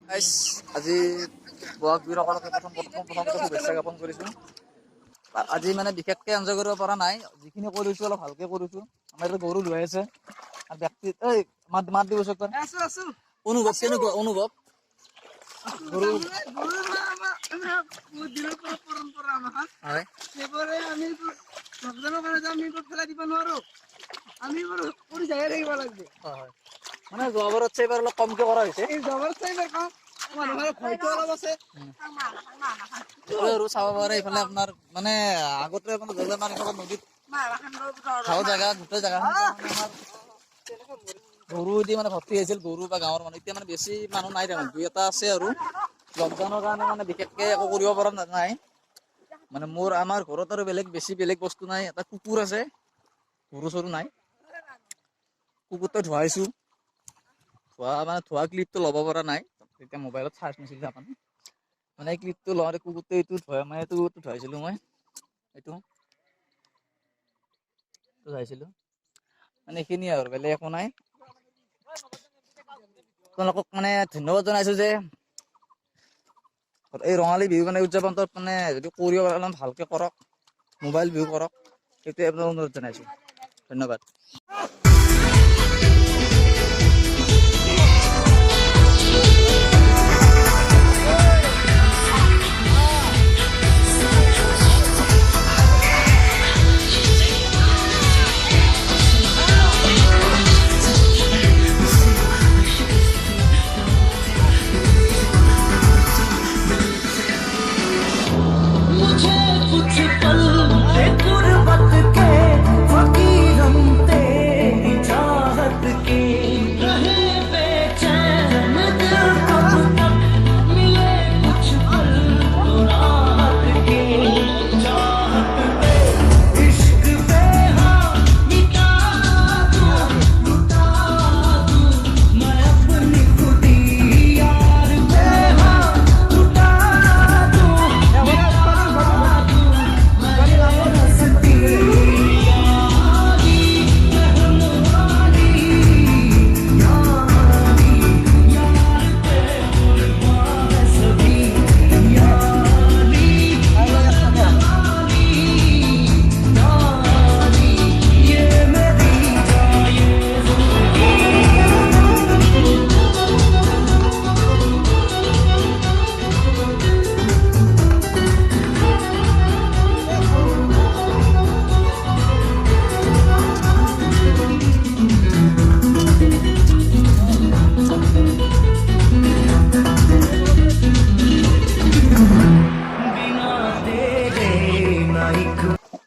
গাইছ আজি বহাগ বিহুৰ সকলোকে প্ৰথমতে শুভেচ্ছা জ্ঞাপন কৰিছোঁ। আজি মানে বিশেষকৈ এনজয় কৰিব পৰা নাই, যিখিনি কৰিছোঁ অলপ ভালকৈ কৰিছোঁ। আমাৰ ইয়াতে গৰু ধুৱাই আছে আৰু ব্যক্তি এই মাত দিবচোন অনুভৱ কেনেকুৱা অনুভৱ গৰু পৰম্পৰা আমাৰ হয় সেইবোৰে আমি ভগৱানৰ কাৰণে আমি পেলাই দিব নোৱাৰোঁ। আমি কৰি যাই থাকিব লাগিব। হয় মানে যোৱাবাৰত এইবাৰ অলপ কমকৈ কৰা হৈছে। এই জবৰদস্ত এইবাৰ কম মানুহৰ ভয়টো অলপ আছে। আৰু চাব পাৰে এইফালে আপোনাৰ মানে আগতে আপোনাৰ আমাৰ নদীত ভাল জেগা গোটেই জেগাখিনি আমাৰ গৰু দি মানে ভৰ্তি হৈছিল, গৰু বা গাঁৱৰ মানুহ। এতিয়া মানে বেছি মানুহ নাই, তাৰমানে দুই এটা আছে আৰু লকডাউনৰ কাৰণে মানে বিশেষকৈ একো কৰিব পৰা নাই। মানে আমাৰ ঘৰত আৰু বেলেগ বস্তু নাই। এটা কুকুৰ আছে, গৰু চৰু নাই। কুকুৰটো ধুৱাইছোঁ, ধোৱা ক্লিপটো ল'ব পৰা নাই, তেতিয়া মোবাইলত চাৰ্জ নাছিল তাৰমানে। মানে ক্লিপটো লওঁতে কুকুৰটো এইটো ধুৱাইছিলোঁ মই এইটো ধুৱাইছিলোঁ। মানে এইখিনিয়ে আৰু বেলেগ একো নাই। আপোনালোকক মানে ধন্যবাদ জনাইছোঁ যে এই ৰঙালী বিহু মানে উদযাপনটো মানে যদি কৰিব পাৰে অলপ ভালকৈ কৰক, মোবাইল বিহু কৰক, সেইটোৱে আপোনাক অনুৰোধ জনাইছোঁ। ধন্যবাদ।